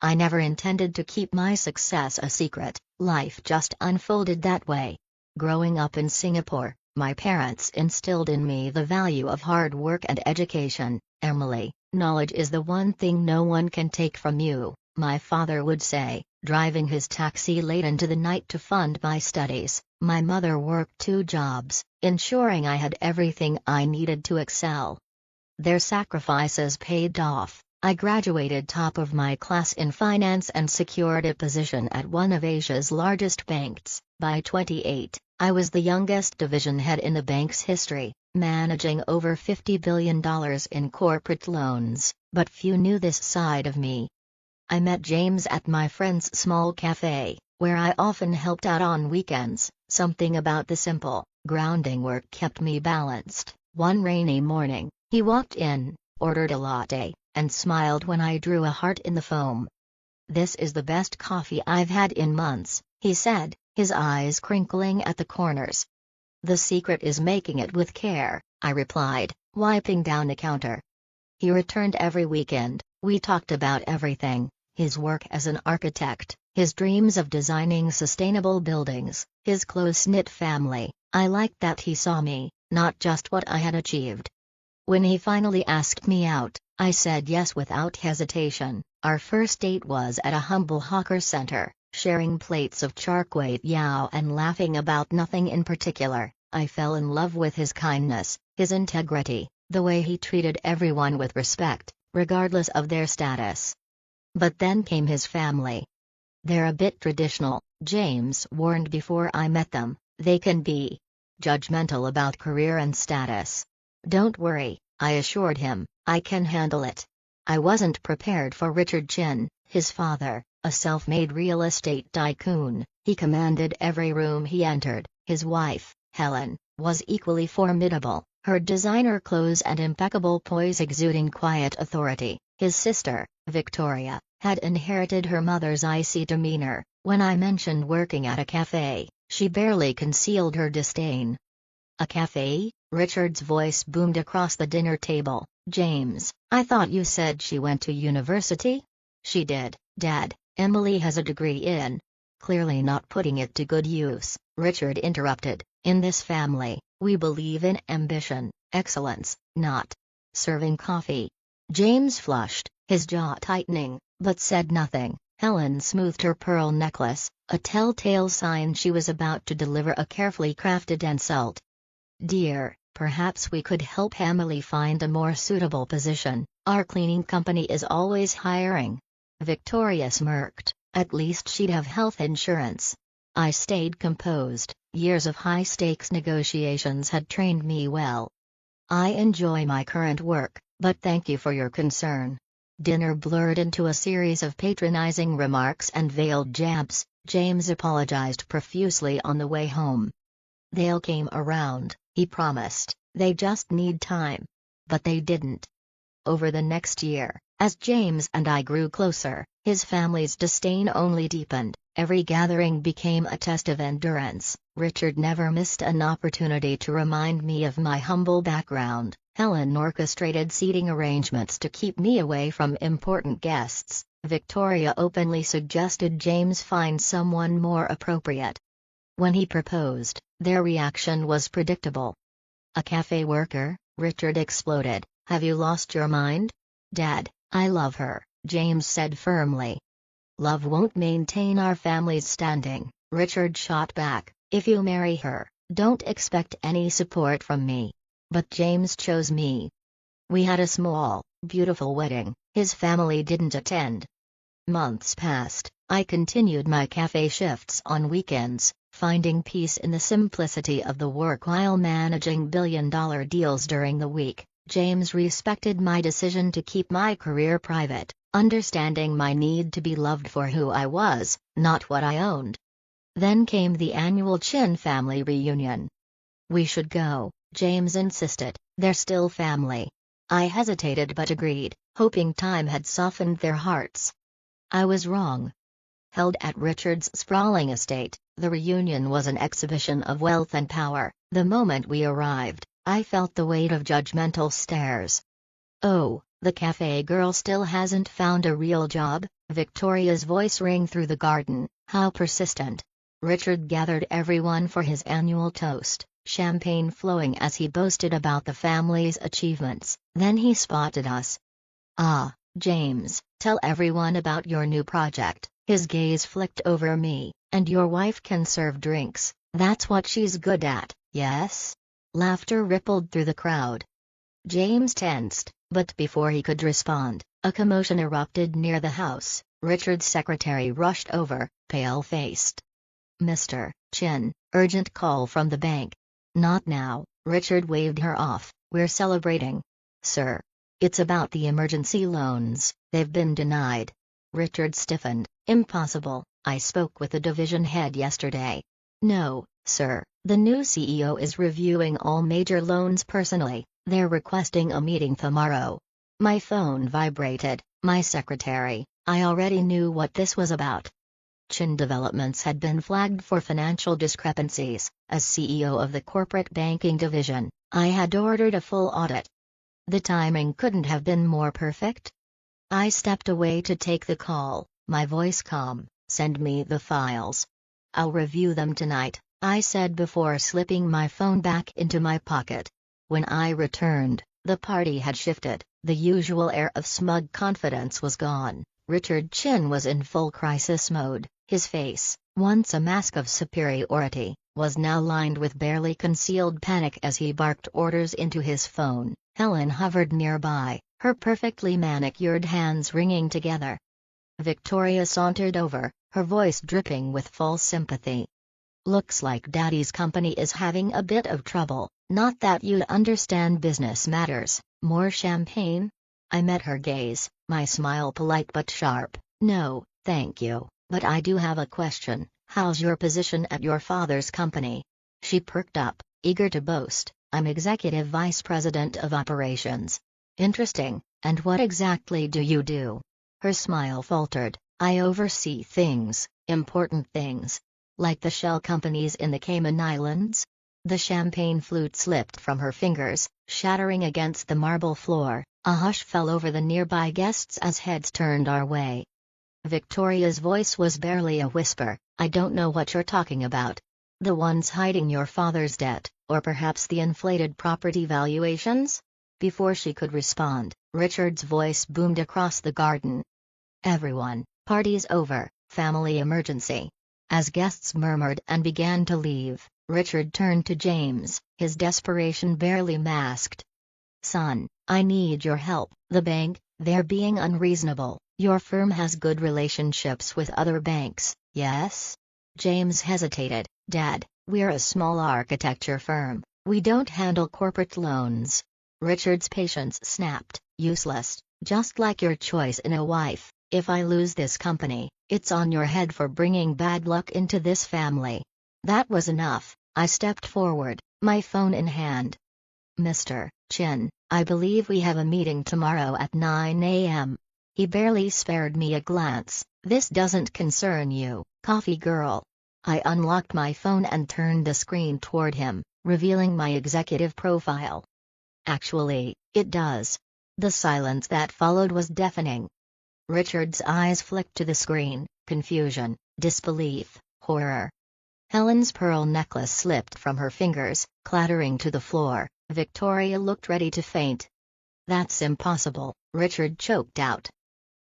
I never intended to keep my success a secret, life just unfolded that way. Growing up in Singapore, my parents instilled in me the value of hard work and education. Emily, knowledge is the one thing no one can take from you, my father would say, driving his taxi late into the night to fund my studies. My mother worked 2 jobs, ensuring I had everything I needed to excel. Their sacrifices paid off. I graduated top of my class in finance and secured a position at one of Asia's largest banks. By 28, I was the youngest division head in the bank's history, managing over $50 billion in corporate loans, but few knew this side of me. I met James at my friend's small cafe, where I often helped out on weekends. Something about the simple, grounding work kept me balanced. One rainy morning, he walked in, ordered a latte, and smiled when I drew a heart in the foam. "This is the best coffee I've had in months," he said, his eyes crinkling at the corners. "The secret is making it with care," I replied, wiping down the counter. He returned every weekend. We talked about everything: his work as an architect, his dreams of designing sustainable buildings, his close-knit family. I liked that he saw me, not just what I had achieved. When he finally asked me out, I said yes without hesitation. Our first date was at a humble hawker center, sharing plates of char kway teow and laughing about nothing in particular. I fell in love with his kindness, his integrity, the way he treated everyone with respect, regardless of their status. But then came his family. "They're a bit traditional," James warned before I met them. "They can be judgmental about career and status." "Don't worry," I assured him, "I can handle it." I wasn't prepared for Richard Chin, his father, a self-made real estate tycoon. He commanded every room he entered. His wife, Helen, was equally formidable, her designer clothes and impeccable poise exuding quiet authority. His sister, Victoria, had inherited her mother's icy demeanor. When I mentioned working at a cafe, she barely concealed her disdain. "A cafe?" Richard's voice boomed across the dinner table. "James, I thought you said she went to university?" "She did, Dad. Emily has a degree in—" Clearly not putting it to good use, Richard interrupted. "In this family, we believe in ambition, excellence, not serving coffee." James flushed, his jaw tightening, but said nothing. Helen smoothed her pearl necklace, a telltale sign she was about to deliver a carefully crafted insult. "Dear, perhaps we could help Emily find a more suitable position. Our cleaning company is always hiring." Victoria smirked. "At least she'd have health insurance." I stayed composed. Years of high-stakes negotiations had trained me well. "I enjoy my current work, but thank you for your concern." Dinner blurred into a series of patronizing remarks and veiled jabs. James apologized profusely on the way home. "They'll come around," he promised. "They just need time." But they didn't. Over the next year, as James and I grew closer, his family's disdain only deepened. Every gathering became a test of endurance. Richard never missed an opportunity to remind me of my humble background. Helen orchestrated seating arrangements to keep me away from important guests. Victoria openly suggested James find someone more appropriate. When he proposed, their reaction was predictable. "A cafe worker?" Richard exploded. "Have you lost your mind?" "Dad, I love her," James said firmly. "Love won't maintain our family's standing," Richard shot back. "If you marry her, don't expect any support from me." But James chose me. We had a small, beautiful wedding. His family didn't attend. Months passed. I continued my cafe shifts on weekends, finding peace in the simplicity of the work while managing billion-dollar deals during the week. James respected my decision to keep my career private, understanding my need to be loved for who I was, not what I owned. Then came the annual Chin family reunion. "We should go," James insisted. "They're still family." I hesitated but agreed, hoping time had softened their hearts. I was wrong. Held at Richard's sprawling estate, the reunion was an exhibition of wealth and power. The moment we arrived, I felt the weight of judgmental stares. "Oh, The cafe girl still hasn't found a real job? Victoria's voice rang through the garden. How persistent. Richard gathered everyone for his annual toast, champagne flowing as he boasted about the family's achievements. Then he spotted us. "Ah, James, tell everyone about your new project." His gaze flicked over me. "And your wife can serve drinks, that's what she's good at, yes?" Laughter rippled through the crowd. James tensed, but before he could respond, a commotion erupted near the house. Richard's secretary rushed over, pale-faced. "Mr. Chin, urgent call from the bank." "Not now," Richard waved her off, "we're celebrating." "Sir. It's about the emergency loans, they've been denied." Richard stiffened. "Impossible, I spoke with the division head yesterday." "No, sir, the new CEO is reviewing all major loans personally. They're requesting a meeting tomorrow." My phone vibrated. My secretary. I already knew what this was about. Chin Developments had been flagged for financial discrepancies. As CEO of the corporate banking division, I had ordered a full audit. The timing couldn't have been more perfect. I stepped away to take the call, my voice calm. "Send me the files. I'll review them tonight," I said before slipping my phone back into my pocket. When I returned, the party had shifted. The usual air of smug confidence was gone. Richard Chin was in full crisis mode. His face, once a mask of superiority, was now lined with barely concealed panic as he barked orders into his phone. Helen hovered nearby, her perfectly manicured hands wringing together. Victoria sauntered over, her voice dripping with false sympathy. "Looks like Daddy's company is having a bit of trouble. Not that you'd understand business matters." "More champagne?" I met her gaze, my smile polite but sharp. "No, thank you, but I do have a question. How's your position at your father's company?" She perked up, eager to boast. "I'm Executive Vice President of Operations." "Interesting, and what exactly do you do?" Her smile faltered. "I oversee things, important things. Like the shell companies in the Cayman Islands?" The champagne flute slipped from her fingers, shattering against the marble floor. A hush fell over the nearby guests as heads turned our way. Victoria's voice was barely a whisper. "I don't know what you're talking about. The ones hiding your father's debt, or perhaps the inflated property valuations?" Before she could respond, Richard's voice boomed across the garden. "Everyone, party's over, family emergency." As guests murmured and began to leave, Richard turned to James, his desperation barely masked. "Son, I need your help. The bank, they're being unreasonable." "Your firm has good relationships with other banks, yes?" James hesitated. "Dad, we're a small architecture firm. We don't handle corporate loans." Richard's patience snapped. "Useless, just like your choice in a wife. If I lose this company, it's on your head for bringing bad luck into this family." That was enough. I stepped forward, my phone in hand. "Mr. Chin, I believe we have a meeting tomorrow at 9 a.m. He barely spared me a glance. "This doesn't concern you, coffee girl." I unlocked my phone and turned the screen toward him, revealing my executive profile. "Actually, it does." The silence that followed was deafening. Richard's eyes flicked to the screen, confusion, disbelief, horror. Helen's pearl necklace slipped from her fingers, clattering to the floor. Victoria looked ready to faint. "That's impossible," Richard choked out.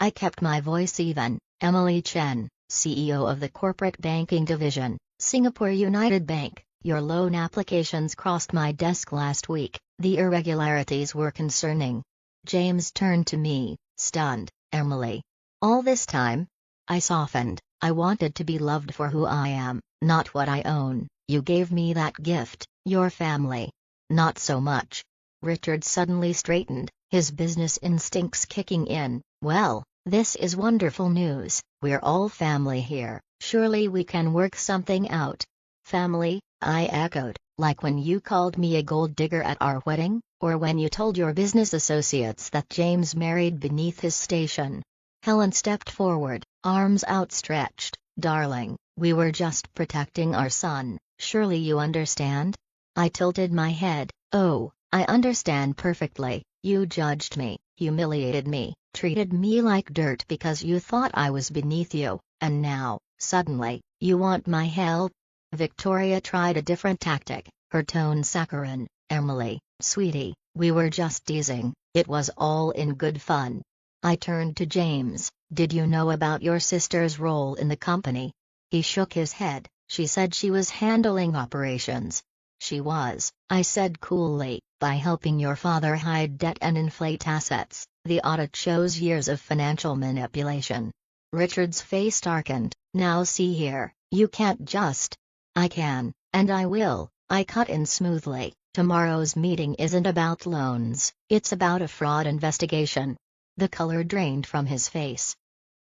I kept my voice even. "Emily Chen, CEO of the Corporate Banking Division, Singapore United Bank. Your loan applications crossed my desk last week. The irregularities were concerning." James turned to me, stunned. "Emily. All this time?" I softened. "I wanted to be loved for who I am, not what I own. You gave me that gift, your family. Not so much." Richard suddenly straightened, his business instincts kicking in. "Well, this is wonderful news. We're all family here. Surely we can work something out." "Family?" I echoed. "Like when you called me a gold digger at our wedding, or when you told your business associates that James married beneath his station?" Helen stepped forward, arms outstretched. "Darling, we were just protecting our son. Surely you understand?" I tilted my head. "Oh, I understand perfectly. You judged me, humiliated me, treated me like dirt because you thought I was beneath you, and now, suddenly, you want my help? Victoria tried a different tactic, her tone saccharine. Emily, sweetie, we were just teasing, it was all in good fun. I turned to James. Did you know about your sister's role in the company? He shook his head. She said she was handling operations. She was, I said coolly, by helping your father hide debt and inflate assets. The audit shows years of financial manipulation. Richard's face darkened. Now see here, you can't just. I can, and I will, I cut in smoothly. Tomorrow's meeting isn't about loans, it's about a fraud investigation. The color drained from his face.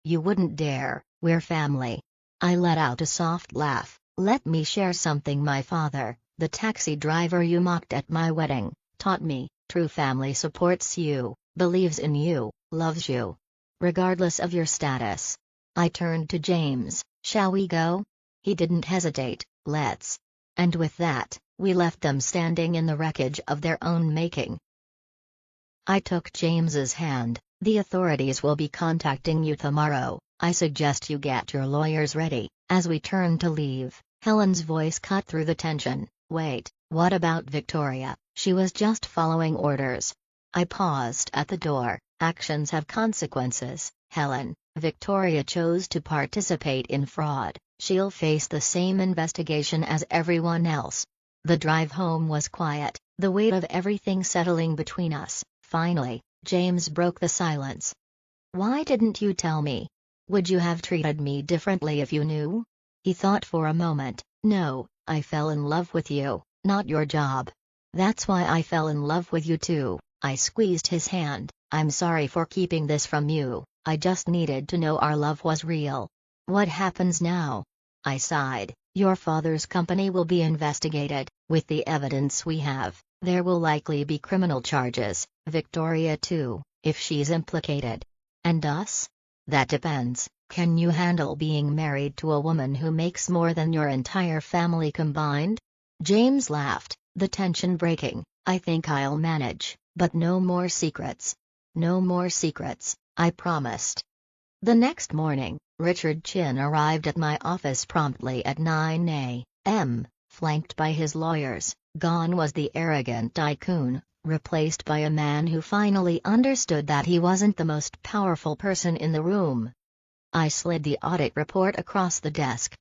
You wouldn't dare, we're family. I let out a soft laugh. Let me share something. My father, the taxi driver you mocked at my wedding, taught me, true family supports you, believes in you, loves you. Regardless of your status. I turned to James. Shall we go? He didn't hesitate. Let's. And with that, we left them standing in the wreckage of their own making. I took James's hand. The authorities will be contacting you tomorrow. I suggest you get your lawyers ready. As we turned to leave, Helen's voice cut through the tension. Wait, what about Victoria? She was just following orders. I paused at the door. Actions have consequences, Helen. Victoria chose to participate in fraud. She'll face the same investigation as everyone else. The drive home was quiet, the weight of everything settling between us. Finally, James broke the silence. Why didn't you tell me? Would you have treated me differently if you knew? He thought for a moment. No, I fell in love with you, not your job. That's why I fell in love with you too. I squeezed his hand. I'm sorry for keeping this from you, I just needed to know our love was real. What happens now? I sighed. Your father's company will be investigated. With the evidence we have, there will likely be criminal charges. Victoria too, if she's implicated. And us? That depends. Can you handle being married to a woman who makes more than your entire family combined? James laughed, the tension breaking. I think I'll manage, but no more secrets. No more secrets, I promised. The next morning, Richard Chin arrived at my office promptly at 9 a.m., flanked by his lawyers. Gone was the arrogant tycoon, replaced by a man who finally understood that he wasn't the most powerful person in the room. I slid the audit report across the desk.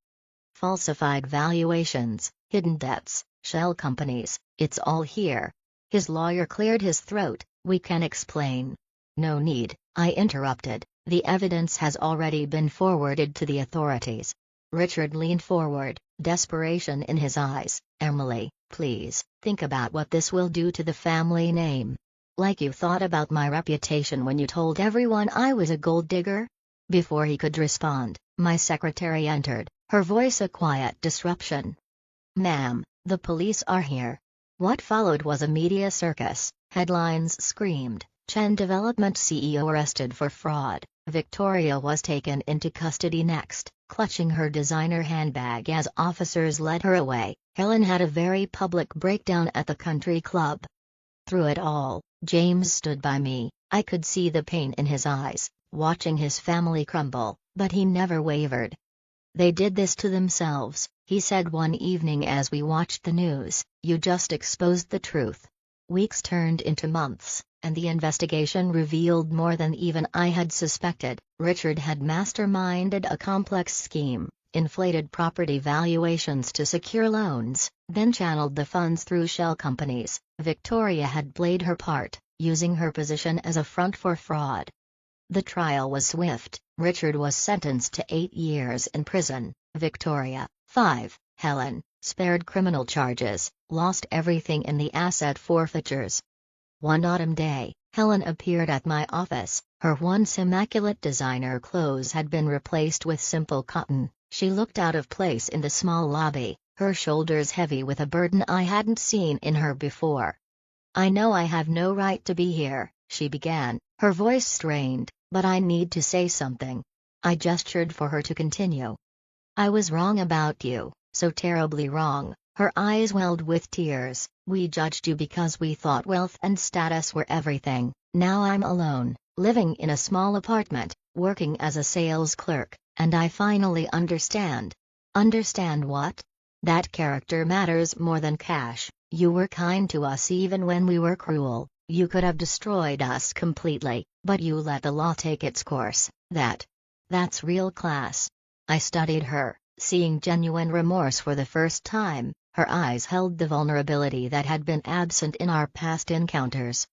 Falsified valuations, hidden debts, shell companies, it's all here. His lawyer cleared his throat. We can explain. No need, I interrupted. The evidence has already been forwarded to the authorities. Richard leaned forward, desperation in his eyes. Emily, please, think about what this will do to the family name. Like you thought about my reputation when you told everyone I was a gold digger? Before he could respond, my secretary entered, her voice a quiet disruption. Ma'am, the police are here. What followed was a media circus. Headlines screamed, Chen Development CEO arrested for fraud. Victoria was taken into custody next, clutching her designer handbag as officers led her away. Helen had a very public breakdown at the country club. Through it all, James stood by me. I could see the pain in his eyes, watching his family crumble, but he never wavered. They did this to themselves, he said one evening as we watched the news. You just exposed the truth. Weeks turned into months, and the investigation revealed more than even I had suspected. Richard had masterminded a complex scheme, inflated property valuations to secure loans, then channeled the funds through shell companies. Victoria had played her part, using her position as a front for fraud. The trial was swift. Richard was sentenced to 8 years in prison. Victoria, 5. Helen, spared criminal charges, lost everything in the asset forfeitures. One autumn day, Helen appeared at my office. Her once immaculate designer clothes had been replaced with simple cotton. She looked out of place in the small lobby, her shoulders heavy with a burden I hadn't seen in her before. I know I have no right to be here, she began, her voice strained, but I need to say something. I gestured for her to continue. I was wrong about you, so terribly wrong. Her eyes welled with tears. We judged you because we thought wealth and status were everything. Now I'm alone, living in a small apartment, working as a sales clerk, and I finally understand. Understand what? That character matters more than cash. You were kind to us even when we were cruel. You could have destroyed us completely, but you let the law take its course. That's real class. I studied her, seeing genuine remorse for the first time. Her eyes held the vulnerability that had been absent in our past encounters.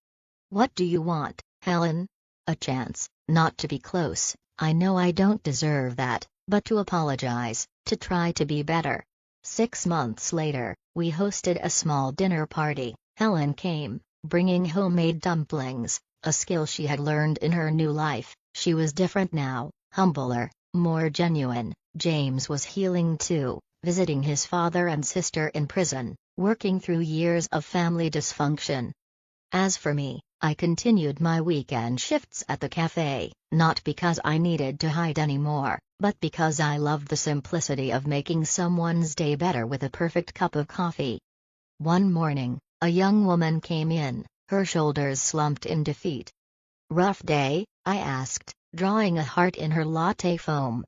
What do you want, Helen? A chance, not to be close. I know I don't deserve that, but to apologize, to try to be better. 6 months later, we hosted a small dinner party. Helen came, bringing homemade dumplings, a skill she had learned in her new life. She was different now, humbler, more genuine. James was healing too, visiting his father and sister in prison, working through years of family dysfunction. As for me, I continued my weekend shifts at the cafe, not because I needed to hide anymore, but because I loved the simplicity of making someone's day better with a perfect cup of coffee. One morning, a young woman came in, her shoulders slumped in defeat. "Rough day?" I asked, drawing a heart in her latte foam.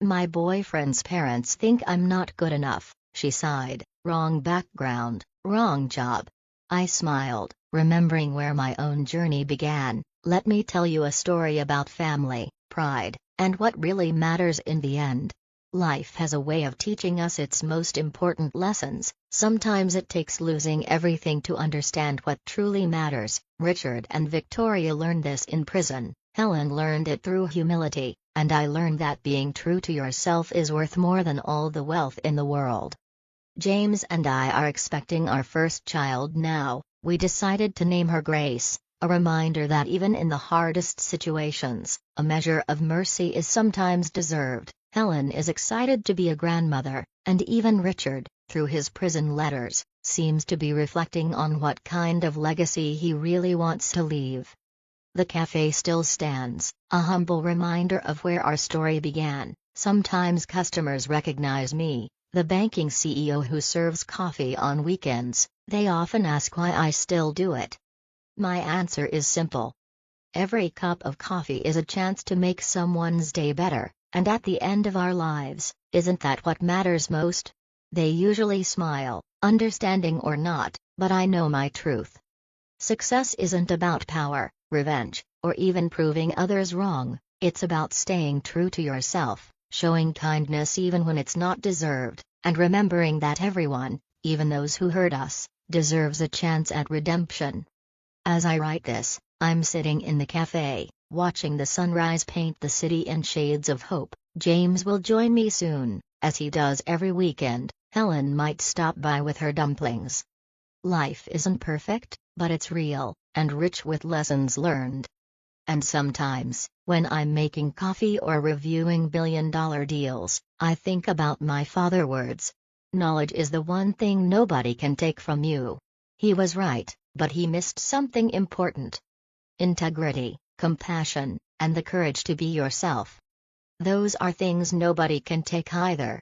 "My boyfriend's parents think I'm not good enough," she sighed. "Wrong background, wrong job." I smiled, remembering where my own journey began. Let me tell you a story about family, pride, and what really matters in the end. Life has a way of teaching us its most important lessons. Sometimes it takes losing everything to understand what truly matters. Richard and Victoria learned this in prison. Helen learned it through humility, and I learned that being true to yourself is worth more than all the wealth in the world. James and I are expecting our first child now. We decided to name her Grace, a reminder that even in the hardest situations, a measure of mercy is sometimes deserved. Helen is excited to be a grandmother, and even Richard, through his prison letters, seems to be reflecting on what kind of legacy he really wants to leave. The cafe still stands, a humble reminder of where our story began. Sometimes customers recognize me, the banking CEO who serves coffee on weekends. They often ask why I still do it. My answer is simple. Every cup of coffee is a chance to make someone's day better, and at the end of our lives, isn't that what matters most? They usually smile, understanding or not, but I know my truth. Success isn't about power, revenge, or even proving others wrong. It's about staying true to yourself, showing kindness even when it's not deserved, and remembering that everyone, even those who hurt us, deserves a chance at redemption. As I write this, I'm sitting in the cafe, watching the sunrise paint the city in shades of hope. James will join me soon, as he does every weekend. Helen might stop by with her dumplings. Life isn't perfect, but it's real, and rich with lessons learned. And sometimes, when I'm making coffee or reviewing billion-dollar deals, I think about my father's words. Knowledge is the one thing nobody can take from you. He was right, but he missed something important. Integrity, compassion, and the courage to be yourself. Those are things nobody can take either.